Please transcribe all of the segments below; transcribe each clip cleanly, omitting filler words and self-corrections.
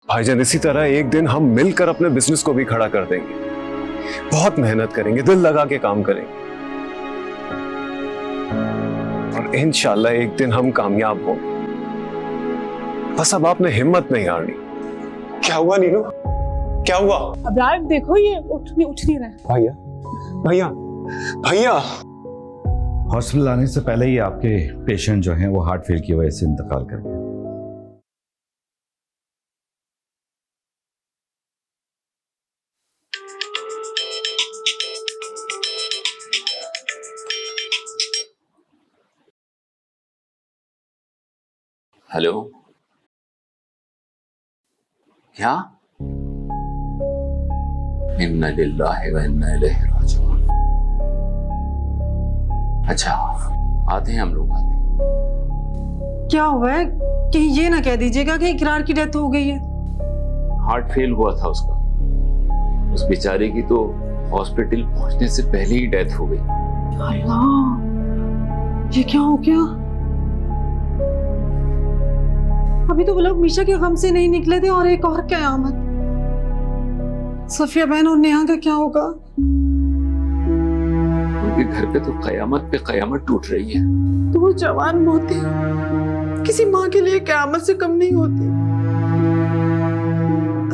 भाईजान इसी तरह एक दिन हम मिलकर अपने बिजनेस को भी खड़ा कर देंगे। बहुत मेहनत करेंगे, दिल लगा के काम करेंगे और इंशाल्लाह एक दिन हम कामयाब होंगे। बस अब आपने हिम्मत नहीं हारनी। क्या हुआ नीनू, क्या हुआ? अब यार देखो ये उठ नहीं रहा है। भैया भैया भैया, हॉस्पिटल आने से पहले ही आपके पेशेंट जो हैं वो हार्ट फेल की वजह से इंतकाल कर गए। हेलो, क्या? इन्ना लिल्लाहि व इन्ना इलैहि राजिऊन। अच्छा, आते हैं हम लोग, आते हैं। क्या हुआ है? कहीं ये ना कह दीजिएगा कि इकरार की डेथ हो गई है। हार्ट फेल हुआ था उसका। उस बेचारे की तो हॉस्पिटल पहुंचने से पहले ही डेथ हो गई। अल्लाह, ये क्या हो गया? अभी तो वो लोग मीशा के गम से नहीं निकले थे और एक और कयामत। सफिया बहन और नेहा का क्या होगा? उनके घर पे तो कयामत टूट रही है। तो वो जवान मौतें किसी माँ के लिए कयामत से कम नहीं होती।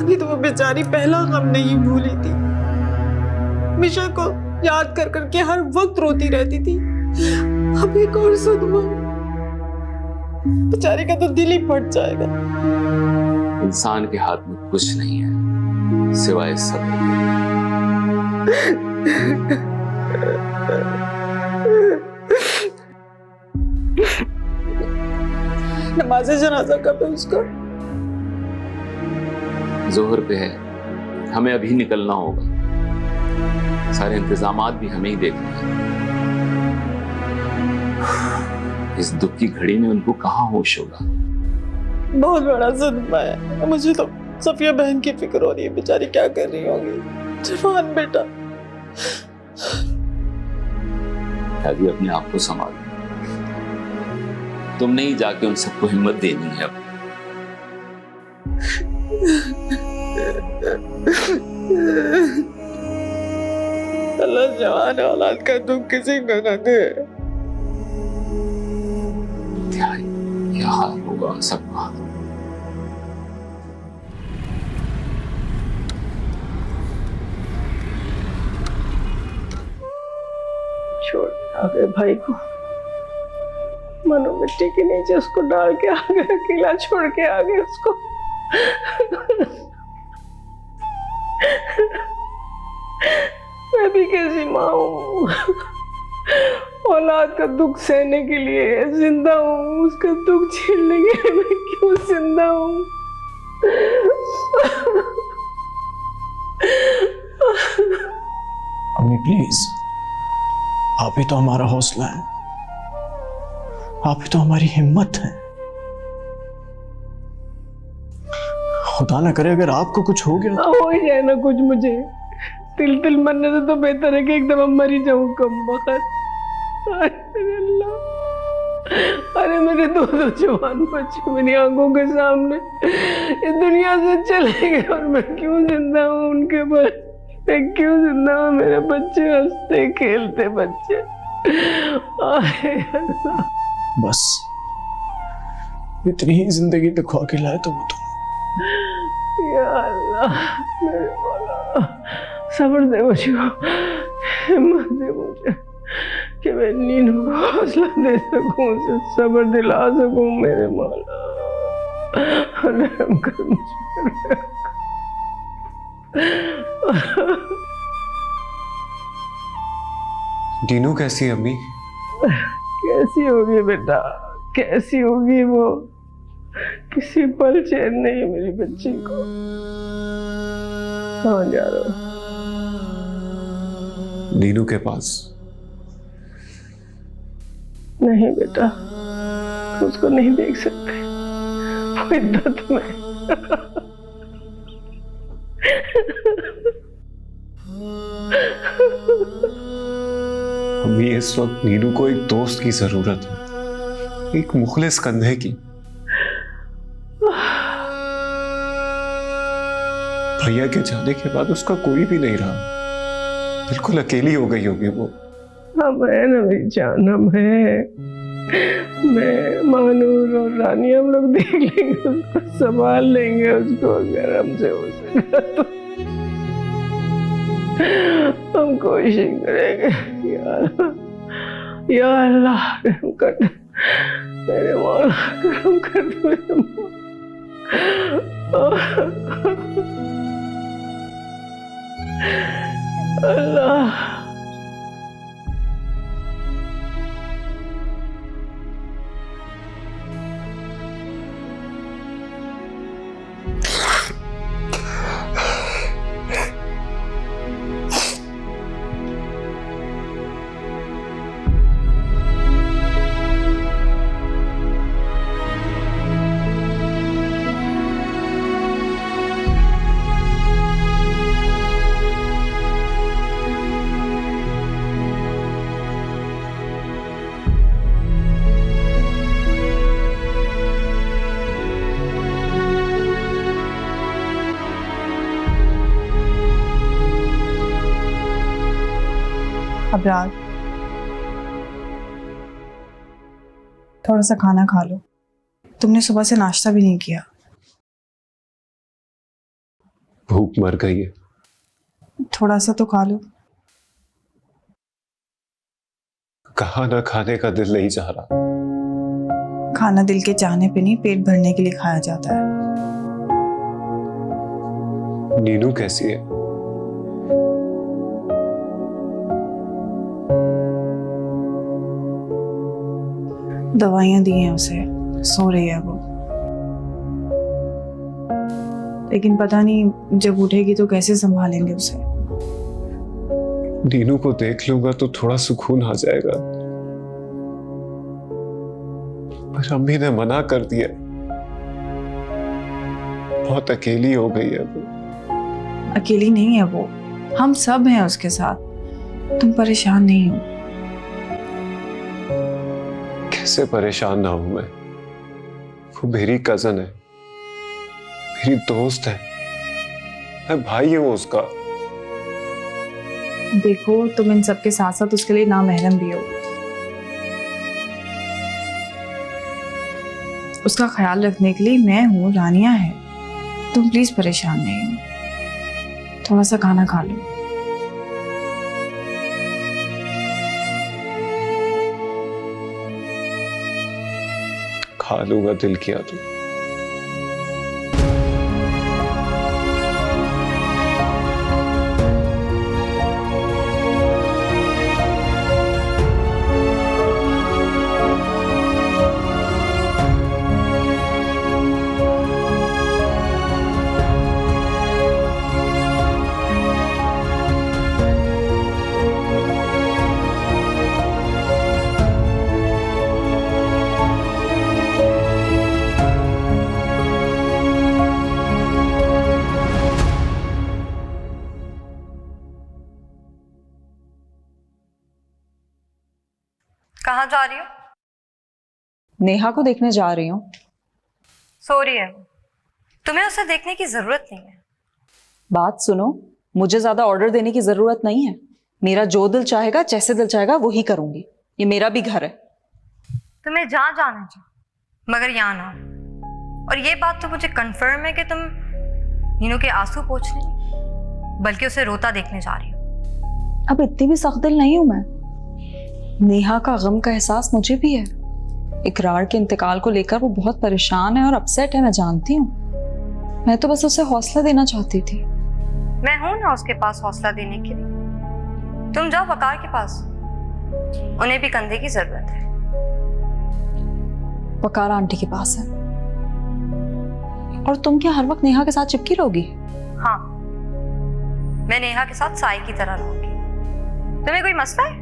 अभी तो वो बेचारी पहला गम नहीं भूली थी। मीशा को याद कर करके हर वक्त रोती रहती थी। अब एक और सदमा, बेचारे का तो दिल ही फट जाएगा। इंसान के हाथ में कुछ नहीं है सिवाय सब्र के। नमाज़े जनाजा कब है उसका? जोहर पे है, हमें अभी निकलना होगा। सारे इंतजामात भी हमें ही देखने हैं। इस दुख की घड़ी में उनको कहाँ होश होगा। बहुत बड़ा सदमा है। मुझे तो सफिया बहन की फिक्र हो रही है, बेचारी क्या कर रही होगी। जवान बेटा। अभी अपने आप को संभालो, तुमने ही जाके उन सबको हिम्मत देनी है अब। अल्लाह जवान औलाद का दुख किसी को न दे। क्या हाल होगा सबका। छोड़ आ गए भाई को, मनो मिट्टी के नीचे उसको डाल के आ गए, अकेला छोड़ के आ गए उसको। मैं भी कैसी माँ हूँ, औलाद का दुख सहने के लिए जिंदा हूँ, उसका दुख झेलने के लिए मैं क्यों जिंदा हूँ? अम्मी प्लीज, आप ही तो हमारा हौसला है, आप ही तो हमारी हिम्मत है। खुदा ना करे अगर आपको कुछ हो गया हो ही जाए ना कुछ मुझे, तिल मरने से तो बेहतर है कि एकदम मर ही जाऊं कम वक्त। अरे अल्लाह, अरे मेरे दो जवान बच्चे मेरी आंखों के सामने इस दुनिया से चले गए और मैं क्यों जिंदा हूँ उनके पर? मैं क्यों जिंदा हूँ? मेरे बच्चे हंसते खेलते बच्चे। अरे अल्लाह, बस इतनी ही जिंदगी पे खो के लाए तो वो तुम। या अल्लाह, मेरे मौला, सब्र दे मुझे, हिम्मत दे मुझे कि मैं नीनू को हौसला दे सकूं, उसे सब्र दिला सकूं। मेरे मौला, रहम कर मुझ पर। नीनू कैसी है अम्मी? कैसी होगी बेटा, कैसी होगी वो? किसी पल चैन नहीं मेरी बच्ची को। कहाँ जा रहा हो? नीनू के पास। नहीं बेटा, उसको नहीं देख सकते, वो इद्दत में। अम्मी इस वक्त नीनू को एक दोस्त की जरूरत है, एक मुखलिस कंधे की। भैया के जाने के बाद उसका कोई भी नहीं रहा, बिल्कुल अकेली हो गई होगी वो। हम है ना मेरी जान, हम है। मैं, मानूर और रानी हम लोग देख लेंगे उसको, संभाल लेंगे उसको, अगर हमसे हो सका तो हम कोशिश करेंगे। या अल्लाह रहम कर, मेरे मौला करम कर दे मेरे मौला। अल्लाह अबरार, थोड़ा सा खाना खा लो। तुमने सुबह से नाश्ता भी नहीं किया। भूख मर गई है। थोड़ा सा तो खा लो। कहा ना खाने का दिल नहीं चाह रहा। खाना दिल के चाहने पे नहीं, पेट भरने के लिए खाया जाता है। नीनू कैसी है? दवाइयां दी हैं उसे, सो रही है वो। लेकिन पता नहीं जब उठेगी तो कैसे संभालेंगे उसे। नीनू को देख लूंगा तो थोड़ा सुकून आ जाएगा, पर अम्मी ने मना कर दिया। बहुत अकेली हो गई है वो। अकेली नहीं है वो, हम सब हैं उसके साथ। तुम परेशान नहीं हो। कैसे परेशान ना हूं मैं? वो मेरी कजन है, मेरी दोस्त है, मैं भाई हूं उसका। देखो, तुम इन सब के साथ साथ उसके लिए नामहरम भी हो। उसका ख्याल रखने के लिए मैं हूँ, रानिया है। तुम प्लीज परेशान नहीं हो। थोड़ा सा खाना खा लो। खा लूंगा, दिल किया तो। कहाँ जा रही हो? नेहा को देखने जा रही हूँ। सो रही है वो। तुम्हें उसे देखने की जरूरत नहीं है। बात सुनो, मुझे ज्यादा ऑर्डर देने की जरूरत नहीं है। मेरा जो दिल चाहेगा, जैसे दिल चाहेगा वही करूंगी। ये मेरा भी घर है। तुम्हें जहाँ जाना चाहिए, मगर यहाँ ना आओ। और ये बात तो मुझे कंफर्म है कि तुम नीनू के आंसू पोंछने नहीं, बल्कि उसे रोता देखने जा रही हो। अब इतनी भी सख्त दिल नहीं हूं मैं। नेहा का गम का एहसास मुझे भी है। इकरार के इंतकाल को लेकर वो बहुत परेशान है और अपसेट है, मैं जानती हूँ। मैं तो बस उसे हौसला देना चाहती थी। मैं हूं ना उसके पास हौसला देने के लिए। तुम जाओ वकार के पास, उन्हें भी कंधे की जरूरत है। वकार आंटी के पास है। और तुम क्या हर वक्त नेहा के साथ चिपकी रहोगी? हाँ, मैं नेहा के साथ साई की तरह रहूंगी। तुम्हें कोई मसला है?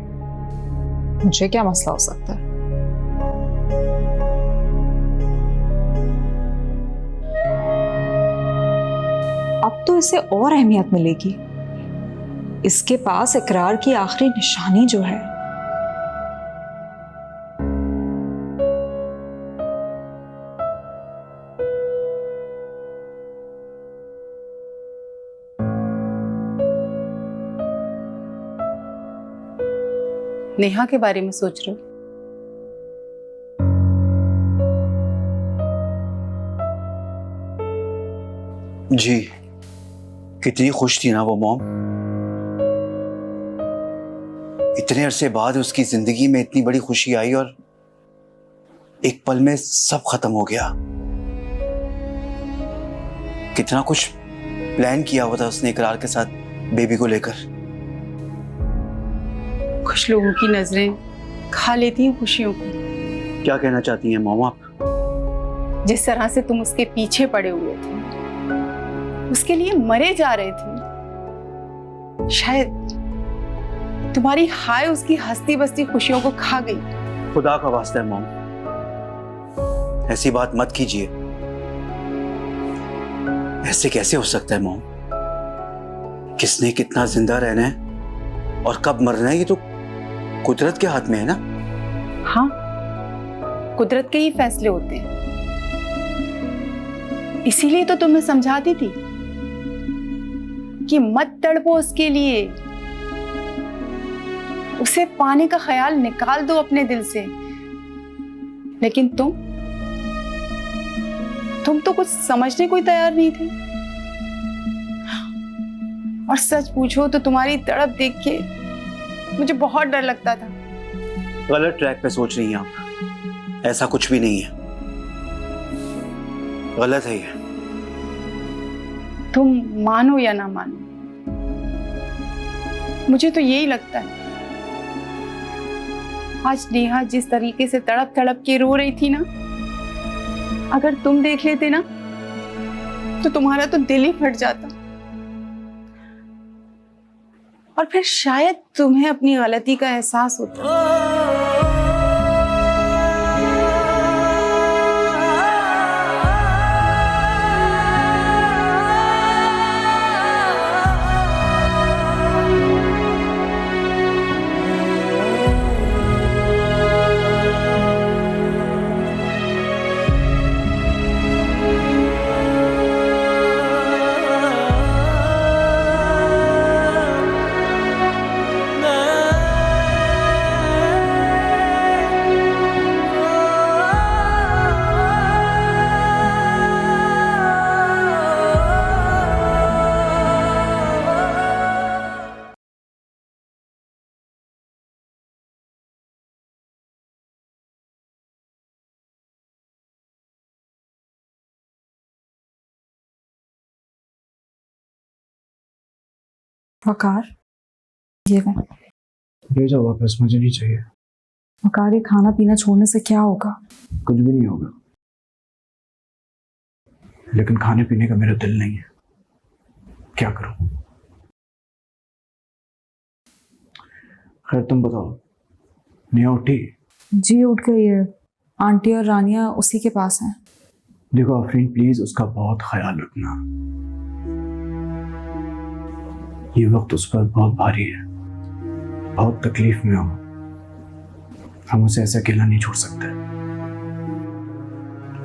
मुझे क्या मसला हो सकता है? अब तो इसे और अहमियत मिलेगी। इसके पास इकरार की आखिरी निशानी जो है। नेहा के बारे में सोच रहे हो? जी, कितनी खुश थी ना वो मॉम। इतने अरसे बाद उसकी जिंदगी में इतनी बड़ी खुशी आई और एक पल में सब खत्म हो गया। कितना कुछ प्लान किया हुआ था उसने इकरार के साथ बेबी को लेकर। कुछ लोगों की नजरें खा लेती हैं खुशियों को। क्या कहना चाहती हैं मॉम आप? जिस तरह से तुम उसके पीछे पड़े हुए थे, उसके लिए मरे जा रहे थे, शायद तुम्हारी हाय उसकी हंसती बसती खुशियों को खा गई। खुदा का वास्ता है मॉम, ऐसी बात मत कीजिए। ऐसे कैसे हो सकता है मॉम? किसने कितना जिंदा रहना है और कब मरना है ये तो कुदरत के हाथ में है ना। हाँ, कुदरत के ही फैसले होते हैं। इसीलिए तो तुम्हें समझाती थी कि मत तड़पो उसके लिए, उसे पाने का ख्याल निकाल दो अपने दिल से। लेकिन तुम तो कुछ समझने को ही तैयार नहीं थे। और सच पूछो तो तुम्हारी तड़प देख के मुझे बहुत डर लगता था। गलत ट्रैक पे सोच रही हैं आप, ऐसा कुछ भी नहीं है, गलत है ये। तुम मानो या ना मानो, मुझे तो यही लगता है। आज नेहा जिस तरीके से तड़प तड़प के रो रही थी ना, अगर तुम देख लेते ना तो तुम्हारा तो दिल ही फट जाता। और फिर शायद तुम्हें अपनी गलती का एहसास होता। वकार, ये ले। ले जाओ वापस, मुझे नहीं चाहिए। वकार, ये खाना पीना छोड़ने से क्या होगा? कुछ भी नहीं होगा, लेकिन खाने पीने का मेरा दिल नहीं है। क्या करूं? खैर तुम बताओ, नेहा उठी? जी उठ गई है। आंटी और रानिया उसी के पास हैं। देखो आफरीन, प्लीज उसका बहुत ख्याल रखना। ये वक्त उस पर बहुत भारी है, बहुत तकलीफ में हो। हम उसे ऐसे अकेला नहीं छोड़ सकते।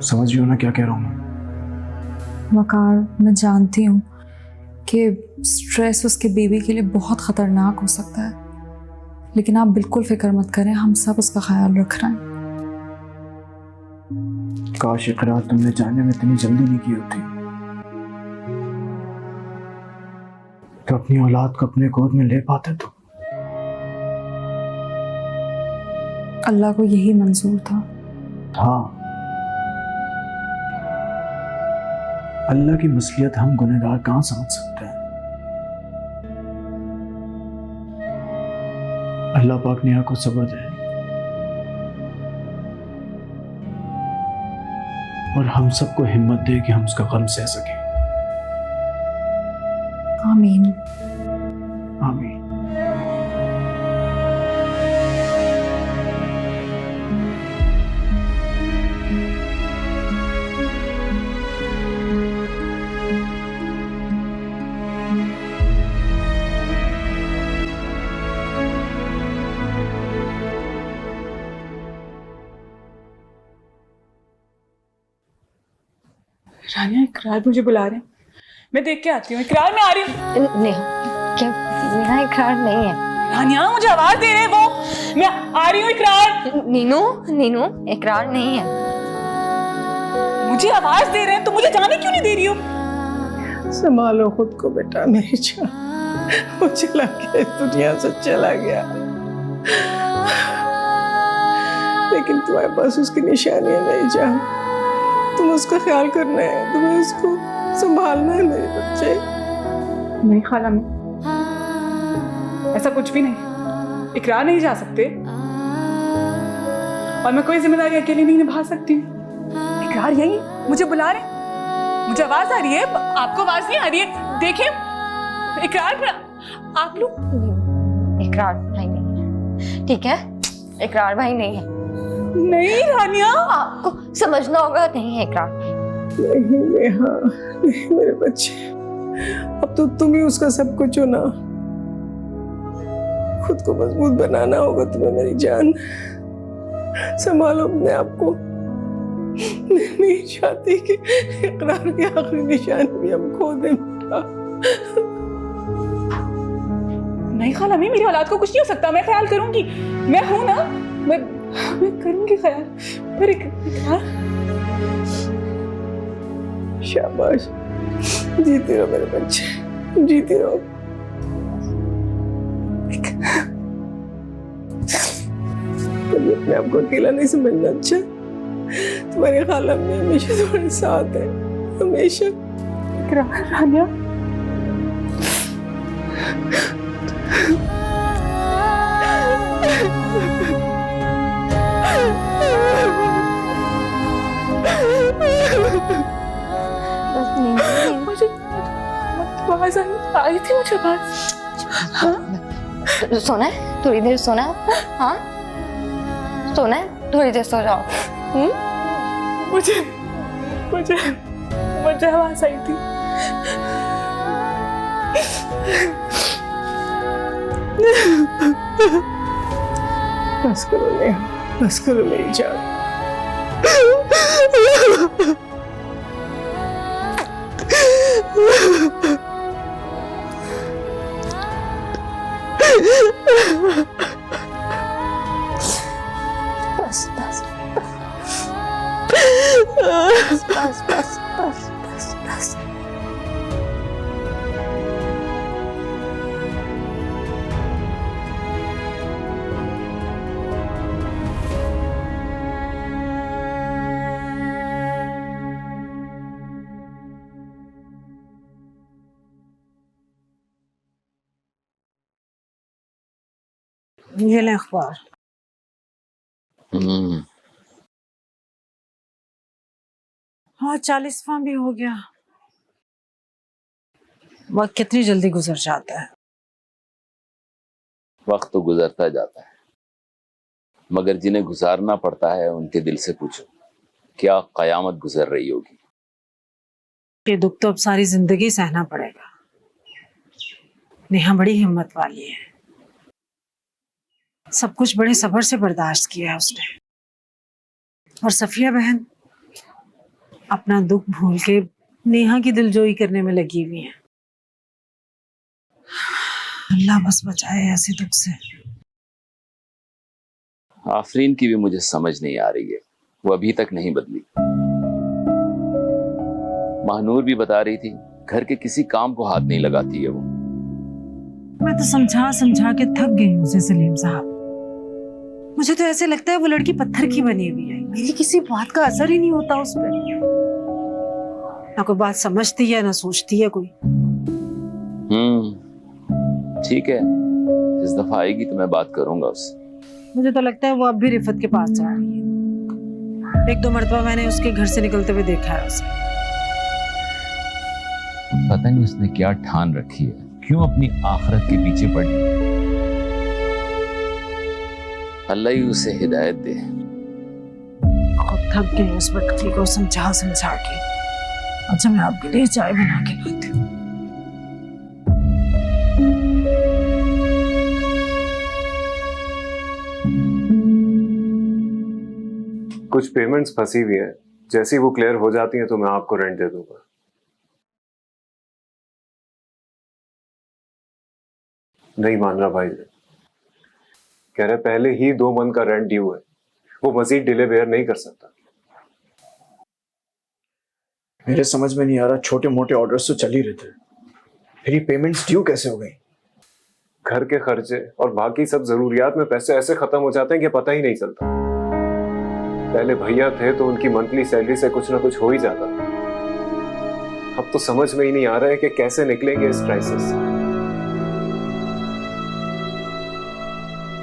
समझ रही हो ना क्या कह रहा हूं मैं? वकार, मैं जानती हूँ कि स्ट्रेस उसके बेबी के लिए बहुत खतरनाक हो सकता है, लेकिन आप बिल्कुल फिक्र मत करें, हम सब उसका ख्याल रख रहे हैं। काश इकरार तुमने जाने में इतनी जल्दी नहीं की होती, तो अपनी औलाद को अपने गोद में ले पाते तो। अल्लाह को यही मंजूर था। हाँ, अल्लाह की मसलियत हम गुनहगार कहां समझ सकते हैं। अल्लाह पाक नेहा को सब्र दे और हम सबको हिम्मत दे कि हम उसका गम सह सकें। आमीन। आमीन। रानिया, इकरार मुझे बुला रहे हैं, मैं देख के आती हूँ। इकरार, मैं आ रही हूँ। नेहा, क्या नेहा इकरार नहीं है? रानिया, मुझे आवाज दे रहे हैं वो। मैं आ रही हूँ इकरार। नीनू नीनू इकरार नहीं है। मुझे आवाज दे रहे हैं तो मुझे जाने क्यों नहीं दे रही हो? संभालो खुद को बेटा, मेरी जान। वो चला गया, इस दुनिया से चला गया, लेकिन तुम्हारे पास उसकी निशानियां नहीं जान। तुम उसका ख्याल करना है, तुम्हें उसको संभालना है मेरे बच्चे। नहीं खाला, मैं ऐसा कुछ भी नहीं। इकरार नहीं जा सकते और मैं कोई जिम्मेदारी अकेले नहीं निभा सकती। इकरार यही मुझे बुला रहे, मुझे आवाज आ रही है, आपको आवाज नहीं आ रही है? देखिए इकरार, आप लोग। इकरार भाई नहीं है, ठीक है? इकरार भाई नहीं है। नहीं रानिया, आपको समझना होगा, नहीं है इकरार। नहीं नेहा, नहीं मेरे बच्चे, अब तो तुम ही उसका सब कुछ हो ना। खुद को मजबूत बनाना होगा तुम्हें मेरी जान। संभालो अपने आप को। मैं नहीं चाहती कि इकरार की आखिरी निशानी भी हम खो दें बेटा। नहीं खाला, मेरी औलाद को कुछ नहीं हो सकता, मैं ख्याल करूंगी। मैं हूं ना, मैं करूंगी ख्याल। पर इकरार। शाबाश, जीते रहो मेरे बच्चे, जीते रहो। कभी अपने आप को अकेला नहीं समझना, अच्छा? तुम्हारे खाला में हमेशा तुम्हारे साथ है, हमेशा। रानिया, मुझे आवाज आई थी, मुझे आवाज। हाँ? सोना है, थोड़ी देर सोना है आपको? हाँ सोना है, थोड़ी देर सो जाओ। मुझे आवाज आई थी। बस करो नेहा, बस करो मेरी जान। बस बस बस बस बस बस बस बस। ये ले अखबार। हाँ, 40वां भी हो गया। वक्त कितनी जल्दी गुजर जाता है। वक्त तो गुजरता जाता है, मगर जिन्हें गुजारना पड़ता है उनके दिल से पूछो, क्या कयामत गुजर रही होगी। ये दुख तो अब सारी जिंदगी सहना पड़ेगा। नेहा बड़ी हिम्मत वाली है, सब कुछ बड़े सब्र से बर्दाश्त किया है उसने। और सफिया बहन अपना दुख भूल के नेहा की दिलजोई करने में लगी हुई है। अल्लाह बस बचाए ऐसे दुख से। आफरीन की भी मुझे समझ नहीं आ रही है, वो अभी तक नहीं बदली। महानूर भी बता रही थी घर के किसी काम को हाथ नहीं लगाती है वो। मैं तो समझा समझा के थक गई हूँ उसे सलीम साहब। मुझे तो ऐसे लगता है वो लड़की पत्थर की बनी हुई है, मेरी किसी बात का असर ही नहीं होता उस पर। ना कोई बात समझती है ना सोचती है कोई। ठीक है, इस दफा आएगी तो मैं बात करूंगा उससे। मुझे तो लगता है वो अब भी रिफत के पास जा रही है। 1-2 मरतबा मैंने उसके घर से निकलते हुए देखा है उसे। पता नहीं उसने क्या ठान रखी है, क्यों अपनी आखिरत के पीछे पड़ी। अल्लाह ही उसे हिदायत दे। अब थक गई उस बच्ची को समझा समझा के। अच्छा, मैं आपके लिए चाय बना के लाती हूँ। कुछ पेमेंट्स फंसी हुई है, जैसी वो क्लियर हो जाती हैं तो मैं आपको रेंट दे दूंगा। नहीं मान रहा भाई, कह रहे पहले ही 2 मंथ का रेंट ड्यू है, वो मजीद डिले बेयर नहीं कर सकता। मेरे समझ में नहीं आ रहा, छोटे मोटे ऑर्डर्स तो चल ही रहे थे, फिर ये पेमेंट्स ड्यू कैसे हो गई? घर के खर्चे और बाकी सब जरूरियात में पैसे ऐसे खत्म हो जाते हैं कि पता ही नहीं चलता। पहले भैया थे तो उनकी मंथली सैलरी से कुछ ना कुछ हो ही जाता था। अब तो समझ में ही नहीं आ रहा है कि कैसे निकलेंगे इस क्राइसिस से।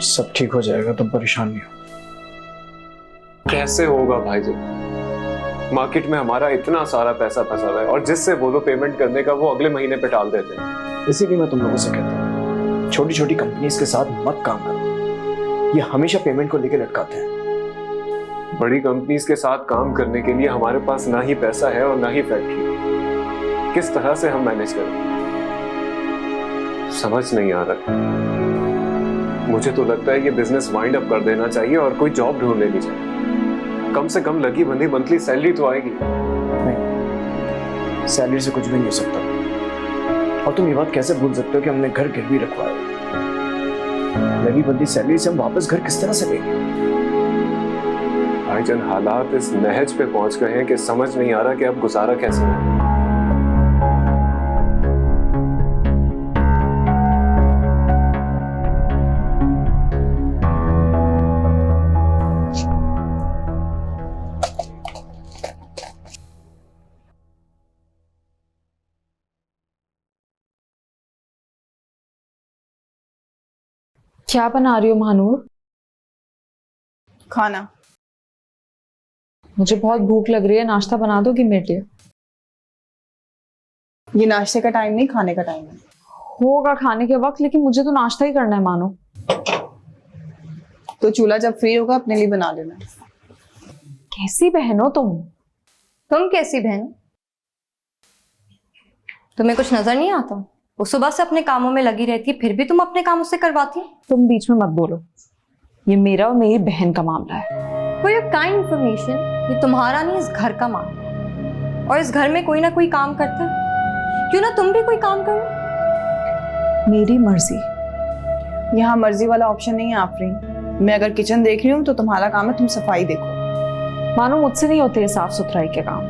सब ठीक हो जाएगा, तुम परेशान नहीं हो। कैसे होगा भाईजी? मार्केट में हमारा इतना सारा पैसा फंसा हुआ है और जिससे बोलो पेमेंट करने का वो अगले महीने पे टाल देते हैं। इसीलिए मैं तुम लोगों से कहता हूँ, छोटी छोटी कंपनीज के साथ मत काम करो, ये हमेशा पेमेंट को लेकर लटकाते हैं। बड़ी कंपनीज के साथ काम करने के लिए हमारे पास ना ही पैसा है और ना ही फैक्ट्री। किस तरह से हम मैनेज करें समझ नहीं आ रहा। मुझे तो लगता है ये बिजनेस वाइंड अप कर देना चाहिए और कोई जॉब ढूंढ लेनी चाहिए। कम से कम लगी बंधी मंथली सैलरी तो आएगी। नहीं, सैलरी से कुछ भी नहीं हो सकता। और तुम ये बात कैसे भूल सकते हो कि हमने घर गिरवी रखवाया? लगी बंधी सैलरी से हम वापस घर किस तरह से लेंगे? भाईजान हालात इस नहज पे पहुंच गए हैं कि समझ नहीं आ रहा कि अब गुजारा कैसे है। क्या बना रही हो महानूर? खाना। मुझे बहुत भूख लग रही है, नाश्ता बना दोगी मेरे लिए? ये नाश्ते का टाइम नहीं, खाने का टाइम है। होगा खाने के वक्त, लेकिन मुझे तो नाश्ता ही करना है मानो। तो चूल्हा जब फ्री होगा अपने लिए बना लेना। कैसी बहन हो तुम? तुम कैसी बहन? तुम्हें कुछ नजर नहीं आता? वो सुबह से अपने कामों में लगी रहती है, फिर भी तुम अपने काम उससे करवाती है। तुम बीच में मत बोलो, ये मेरा और मेरी बहन का मामला है। फॉर योर काइंड इंफॉर्मेशन, ये तुम्हारा नहीं, इस घर का मामला है। और इस घर में कोई ना कोई काम करता है, क्यों ना तुम भी कोई काम करो। मेरी मर्जी। यहाँ मर्जी वाला ऑप्शन नहीं है आफरीन। मैं अगर किचन देख रही हूँ तो तुम्हारा काम है तुम सफाई देखो। मानो मुझसे नहीं होते साफ सुथराई के काम।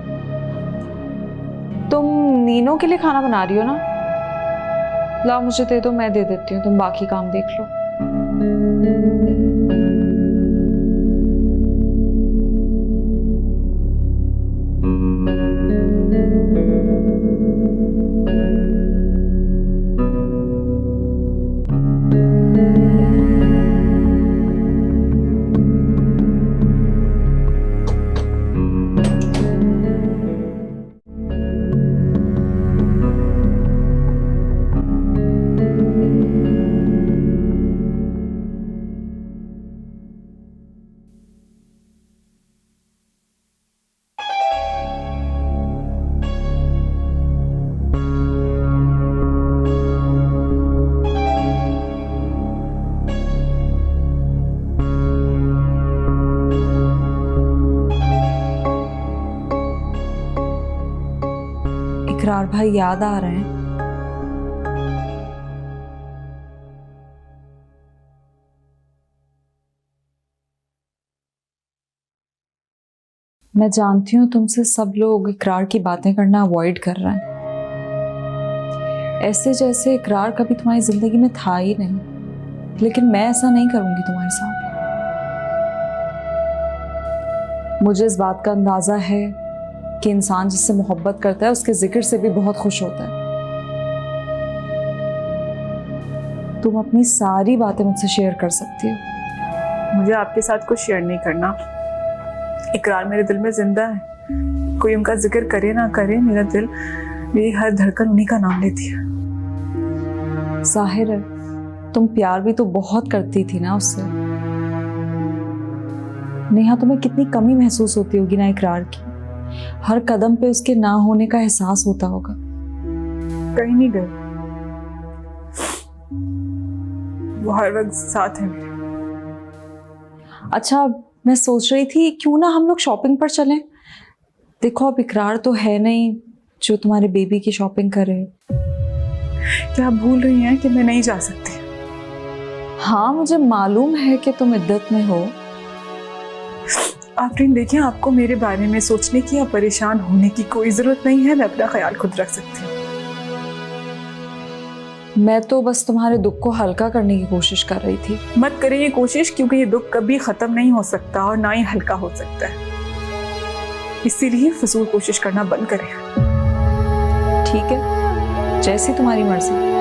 तुम नीनो के लिए खाना बना रही हो ना? लाओ मुझे दे दो, मैं दे देती हूँ, तुम बाकी काम देख लो। इकरार भाई याद आ रहे हैं? मैं जानती हूँ तुमसे सब लोग इकरार की बातें करना अवॉइड कर रहे हैं, ऐसे जैसे इकरार कभी तुम्हारी जिंदगी में था ही नहीं। लेकिन मैं ऐसा नहीं करूंगी तुम्हारे साथ। मुझे इस बात का अंदाजा है कि इंसान जिससे मोहब्बत करता है उसके जिक्र से भी बहुत खुश होता है। तुम अपनी सारी बातें मुझसे शेयर कर सकती हो। मुझे आपके साथ कुछ शेयर नहीं करना। इकरार मेरे दिल में जिंदा है, कोई उनका जिक्र करे ना करे, मेरा दिल, मेरी हर धड़कन उन्हीं का नाम लेती है। जाहिर है तुम प्यार भी तो बहुत करती थी ना उससे। नेहा, तुम्हें कितनी कमी महसूस होती होगी ना इकरार की। हर कदम पे उसके ना होने का एहसास होता होगा। कहीं नहीं गए, वो हर वक्त साथ है मेरे। अच्छा, मैं सोच रही थी क्यों ना हम लोग शॉपिंग पर चलें। देखो अब इकरार तो है नहीं जो तुम्हारे बेबी की शॉपिंग करे। क्या आप भूल रही हैं कि मैं नहीं जा सकती? हाँ मुझे मालूम है कि तुम इद्दत में हो। आफरीन देखिए, आपको मेरे बारे में सोचने की या परेशान होने की कोई जरूरत नहीं है। मैं अपना ख्याल खुद रख सकती हूँ। मैं तो बस तुम्हारे दुख को हल्का करने की कोशिश कर रही थी। मत करें ये कोशिश, क्योंकि ये दुख कभी खत्म नहीं हो सकता और ना ही हल्का हो सकता है। इसीलिए फजूल कोशिश करना बंद करें। ठीक है, जैसी तुम्हारी मर्जी।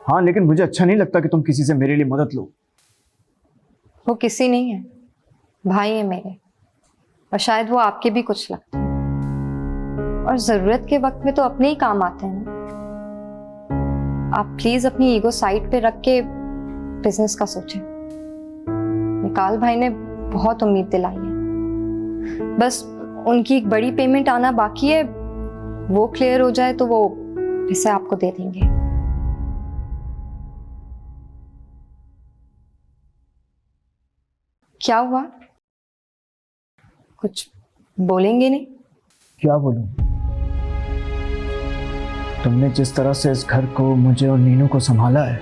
हाँ, लेकिन मुझे अच्छा नहीं लगता कि तुम किसी से मेरे लिए मदद लो। वो किसी नहीं है, भाई है मेरे, और शायद वो आपके भी कुछ लगते हैं, और जरूरत के वक्त में तो अपने ही काम आते हैं ना। आप प्लीज अपनी ईगो साइड पे रख के बिजनेस का सोचें। निकाल भाई ने बहुत उम्मीद दिलाई है, बस उनकी एक बड़ी पेमेंट आना बाकी है, वो क्लियर हो जाए तो वो पैसे आपको दे देंगे। क्या हुआ, कुछ बोलेंगे नहीं? क्या बोलूं? तुमने जिस तरह से इस घर को, मुझे और नीनू को संभाला है,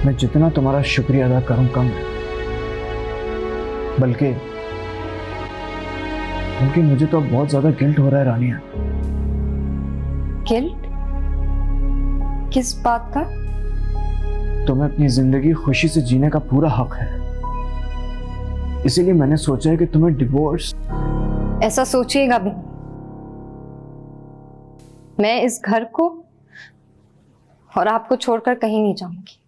मैं जितना तुम्हारा शुक्रिया अदा करूं कम है। बल्कि मुझे तो अब बहुत ज्यादा गिल्ट हो रहा है रानिया। गिल्ट? किस बात का? तुम्हें अपनी जिंदगी खुशी से जीने का पूरा हक है, इसीलिए मैंने सोचा है कि तुम्हें डिवोर्स। ऐसा सोचिएगा भी, मैं इस घर को और आपको छोड़कर कहीं नहीं जाऊंगी।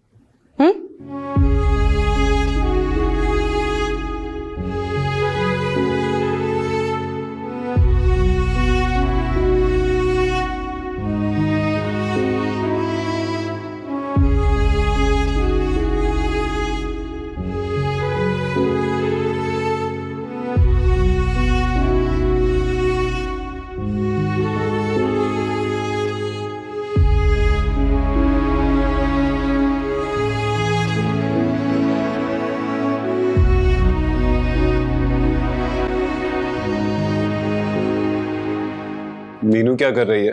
मीनू क्या कर रही है?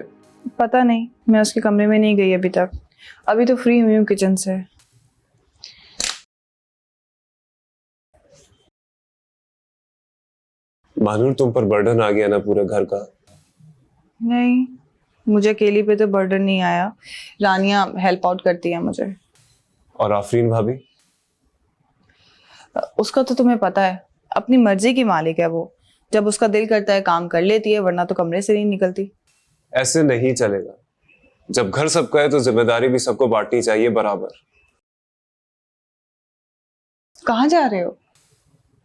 पता नहीं, मैं उसके कमरे में नहीं गई अभी तक। अभी तो फ्री हुई हूँ किचन से। मानूर, तुम पर बर्डन आ गया ना पूरे घर का? नहीं, मुझे अकेली पे तो बर्डन नहीं आया। रानिया हेल्प आउट करती है मुझे। और आफरीन भाभी? उसका तो तुम्हें पता है, अपनी मर्जी की मालिक है वो। जब उसका दिल करता है काम कर लेती है, वरना तो कमरे से नहीं निकलती। ऐसे नहीं चलेगा। जब घर सबका है तो जिम्मेदारी भी सबको बांटनी चाहिए बराबर। कहाँ जा रहे हो?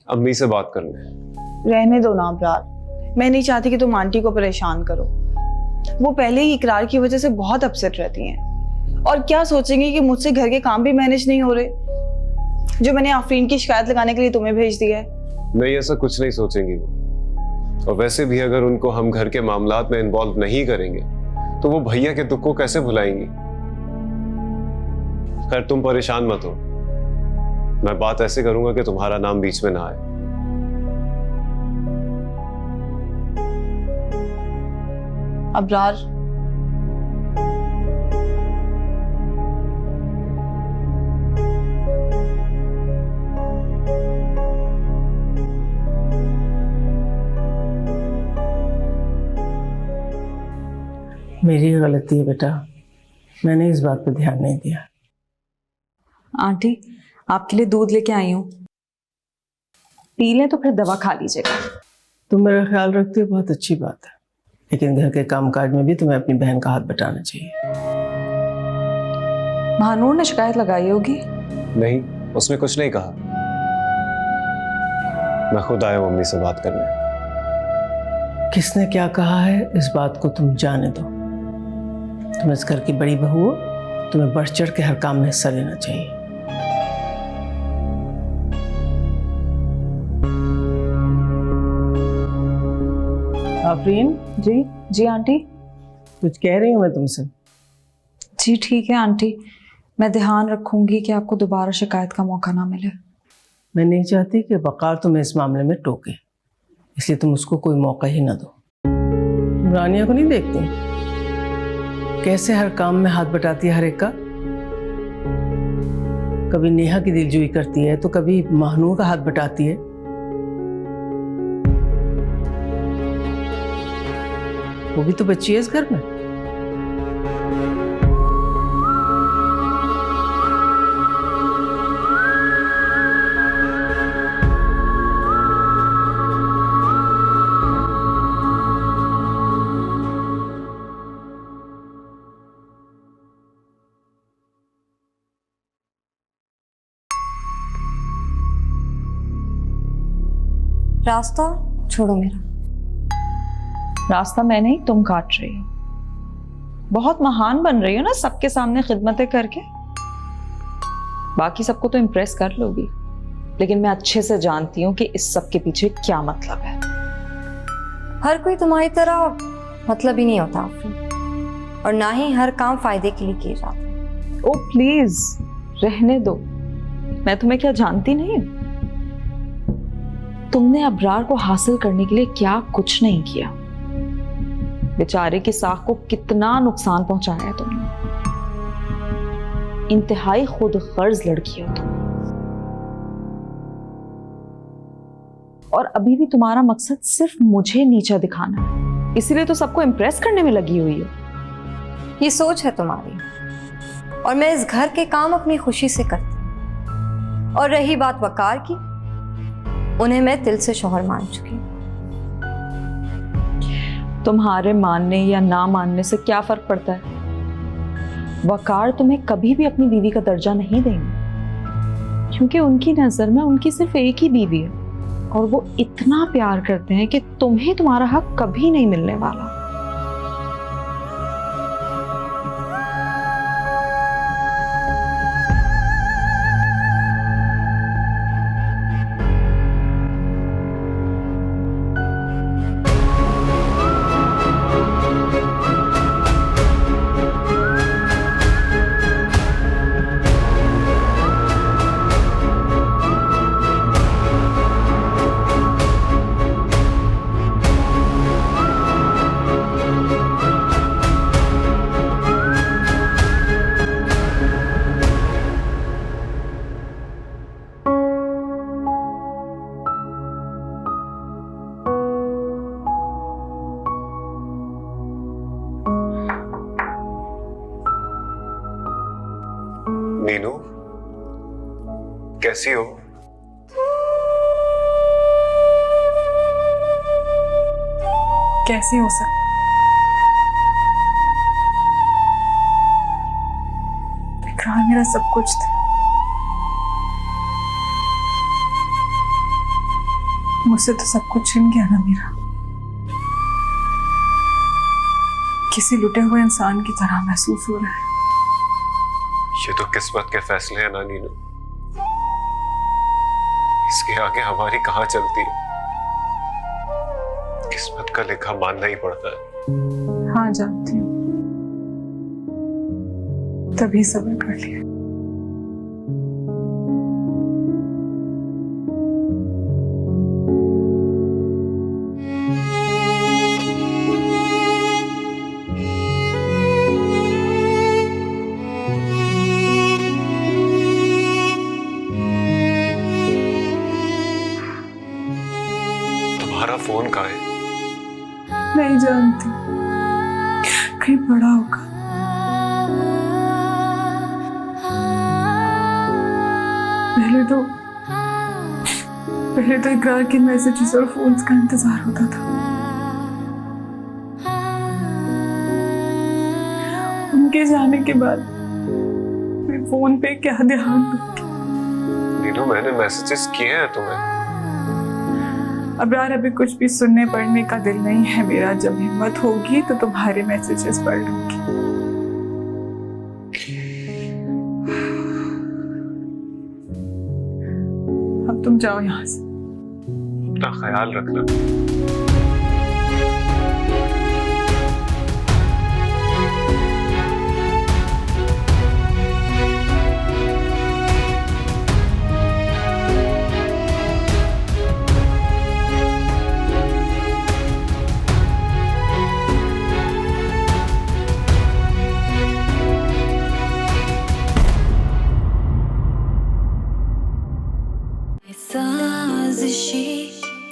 अम्मी से बात करने। रहने दो ना प्यार, मैं नहीं चाहती कि तुम आंटी को परेशान करो। वो पहले ही इकरार की वजह से बहुत अपसेट रहती हैं, और क्या सोचेंगी कि मुझसे घर के काम भी मैनेज नहीं हो रहे, जो मैंने आफरीन की शिकायत लगाने के लिए तुम्हें भेज दिया है। नहीं, ऐसा कुछ नहीं सोचेंगी वो। और वैसे भी अगर उनको हम घर के मामलात में इन्वॉल्व नहीं करेंगे तो वो भैया के दुख को कैसे भुलाएंगी? खैर, तुम परेशान मत हो, मैं बात ऐसे करूंगा कि तुम्हारा नाम बीच में ना आए। अब्रार, मेरी गलती है बेटा, मैंने इस बात पर ध्यान नहीं दिया। आंटी, आपके लिए दूध लेके आई हूँ, पी लें तो फिर दवा खा लीजिएगा। तुम मेरा ख्याल रखती हो, बहुत अच्छी बात है, लेकिन घर के कामकाज में भी तुम्हें अपनी बहन का हाथ बटाना चाहिए। महानूर ने शिकायत लगाई होगी? नहीं, उसने कुछ नहीं कहा। मैं खुद आया हूं मम्मी से बात करने। किसने क्या कहा है इस बात को तुम जाने दो। तुम इस घर की बड़ी बहू हो, तुम्हें बढ़ चढ़ के हर काम में हिस्सा लेना चाहिए। आफरीन जी जी आंटी। कुछ कह रही हूँ मैं तुमसे? जी ठीक है आंटी, मैं ध्यान रखूंगी कि आपको दोबारा शिकायत का मौका ना मिले। मैं नहीं चाहती कि वकार तुम्हें इस मामले में टोके, इसलिए तुम उसको कोई मौका ही ना दो। तुम रानिया को नहीं देखती कैसे हर काम में हाथ बटाती है हर एक का? कभी नेहा की दिलजोई करती है तो कभी महानूर का हाथ बटाती है। वो भी तो बच्ची है इस घर में। रास्ता छोड़ो मेरा। रास्ता मैं नहीं, तुम काट रही हो। बहुत महान बन रही हो ना सबके सामने खिदमतें करके। बाकी सबको तो इम्प्रेस कर लोगी, लेकिन मैं अच्छे से जानती हूँ कि इस सब के पीछे क्या मतलब है। हर कोई तुम्हारी तरह मतलब ही नहीं होता आफरीन, और ना ही हर काम फायदे के लिए किए जाते। ओ प्लीज रहने दो, मैं तुम्हें क्या जानती नहीं हूँ? तुमने अबरार को हासिल करने के लिए क्या कुछ नहीं किया। बेचारे की साख को कितना नुकसान पहुंचाया है तुमने। इंतहाई खुद गर्ज लड़की हो तुम, और अभी भी तुम्हारा मकसद सिर्फ मुझे नीचा दिखाना है, इसीलिए तो सबको इम्प्रेस करने में लगी हुई हो। ये सोच है तुम्हारी, और मैं इस घर के काम अपनी खुशी से करती हूँ। और रही बात वकार की, उन्हें मैं दिल से शौहर मान चुकी हूँ। तुम्हारे मानने या ना मानने से क्या फर्क पड़ता है? वकार तुम्हें कभी भी अपनी बीवी का दर्जा नहीं देंगे, क्योंकि उनकी नजर में उनकी सिर्फ एक ही बीवी है, और वो इतना प्यार करते हैं कि तुम्हें तुम्हारा हक कभी नहीं मिलने वाला। नीनू, कैसी हो? कैसी हो सर? इकरार मेरा सब कुछ था। मुझसे तो सब कुछ छिन गया ना मेरा। किसी लुटे हुए इंसान की तरह महसूस हो रहा है। ये तो किस्मत के फैसले हैं ना नीनू, इसके आगे हमारी कहाँ चलती है। किस्मत का लेखा मानना ही पड़ता है। हाँ जानती हूँ, तभी सब्र कर लिया। तुम्हारा फोन कहाँ है? नहीं जानती, कहीं पड़ा होगा। पहले तो इकरार के मैसेजेस और फोन्स का इंतजार होता था। उनके जाने के बाद मैं फोन पे क्या ध्यान दूंगी। नीनू, मैंने मैसेजेस किए हैं तुम्हें। अब यार अभी कुछ भी सुनने पढ़ने का दिल नहीं है मेरा। जब हिम्मत होगी तो तुम्हारे मैसेजेस पढ़ लूंगी। अब तुम जाओ यहाँ से। अपना ख्याल रखना।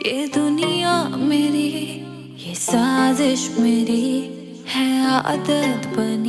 ये दुनिया मेरी, ये साजिश मेरी है आदत बनी।